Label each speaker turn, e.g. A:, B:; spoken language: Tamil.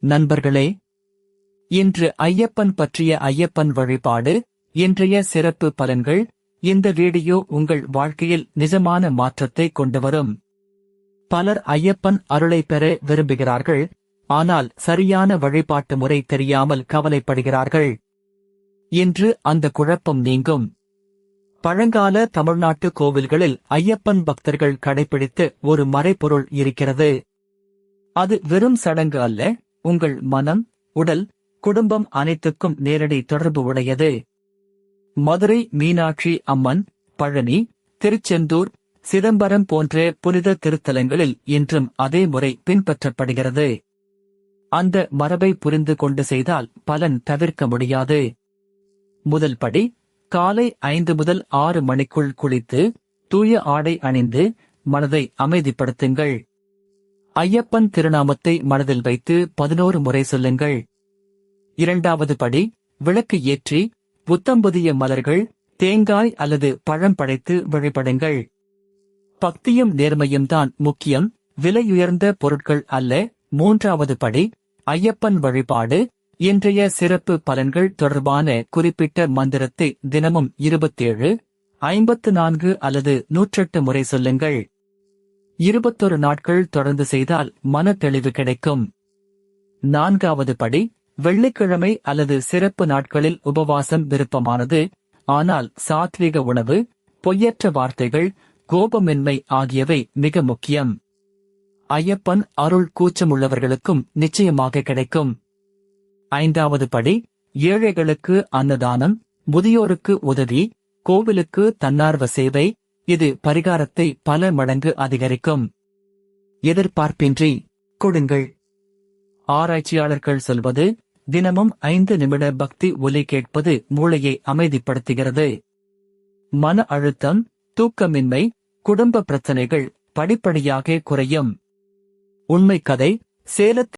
A: நண்பர்களே, இன்று ஐயப்பன் பற்றிய ஐயப்பன் வழிபாடு இன்றைய சிறப்பு பலன்கள். இந்த வீடியோ உங்கள் வாழ்க்கையில் நிஜமான மாற்றத்தை கொண்டுவரும். பலர் ஐயப்பன் அருளை பெற விரும்புகிறார்கள், ஆனால் சரியான வழிபாட்டு முறை தெரியாமல் கவலைப்படுகிறார்கள். இன்று அந்த குழப்பம் நீங்கும். பழங்கால தமிழ்நாட்டு கோவில்களில் ஐயப்பன் பக்தர்கள் கடைபிடித்த ஒரு மறைபொருள் இருக்கிறது. அது வெறும் சடங்கு அல்ல, உங்கள் மனம், உடல், குடும்பம் அனைத்துக்கும் நேரடி தொடர்பு உடையது. மதுரை மீனாட்சி அம்மன், பழனி, திருச்செந்தூர், சிதம்பரம் போன்ற புனித திருத்தலங்களில் இன்றும் அதே முறை பின்பற்றப்படுகிறது. அந்த மரபை புரிந்து கொண்டு செய்தால் பலன் தவிர்க்க முடியாது. முதல் படி, காலை 5 முதல் 6 மணிக்குள் குளித்து தூய ஆடை அணிந்து மனதை அமைதிப்படுத்துங்கள். ஐயப்பன் திருநாமத்தை மனதில் வைத்து 11 முறை சொல்லுங்கள். இரண்டாவது படி, விளக்கு ஏற்றி புத்தம்புதிய மலர்கள், தேங்காய் அல்லது பழம் படைத்து வழிபடுங்கள். பக்தியும் நேர்மையும் தான் முக்கியம், விலையுயர்ந்த பொருட்கள் அல்ல. மூன்றாவது படி, ஐயப்பன் வழிபாடு. இன்றைய சிறப்பு பலன்கள் தொடர்பான குறிப்பிட்ட மந்திரத்தை தினமும் 27, 54 அல்லது 108 முறை சொல்லுங்கள். 21 நாட்கள் தொடர்ந்து செய்தால் மன தெளிவு கிடைக்கும். நான்காவது படி, வெள்ளிக்கிழமை அல்லது சிறப்பு நாட்களில் உபவாசம் விருப்பமானது, ஆனால் சாத்விக உணவு, பொய்யற்ற வார்த்தைகள், கோபமின்மை ஆகியவை மிக முக்கியம். ஐயப்பன் அருள் கூச்சமுள்ளவர்களுக்கும் நிச்சயமாக கிடைக்கும். ஐந்தாவது படி, ஏழைகளுக்கு அன்னதானம், முதியோருக்கு உதவி, கோவிலுக்கு தன்னார்வ சேவை. இது பரிகாரத்தை பல மடங்கு அதிகரிக்கும். எதிர்பார்ப்பின்றி கொடுங்கள். ஆராய்ச்சியாளர்கள் சொல்வது, தினமும் 5 நிமிட பக்தி ஒலி கேட்பது மூளையை அமைதிப்படுத்துகிறது. மன அழுத்தம், தூக்கமின்மை, குடும்ப பிரச்சனைகள் படிப்படியாக குறையும். உண்மை கதை. சேலத்தில்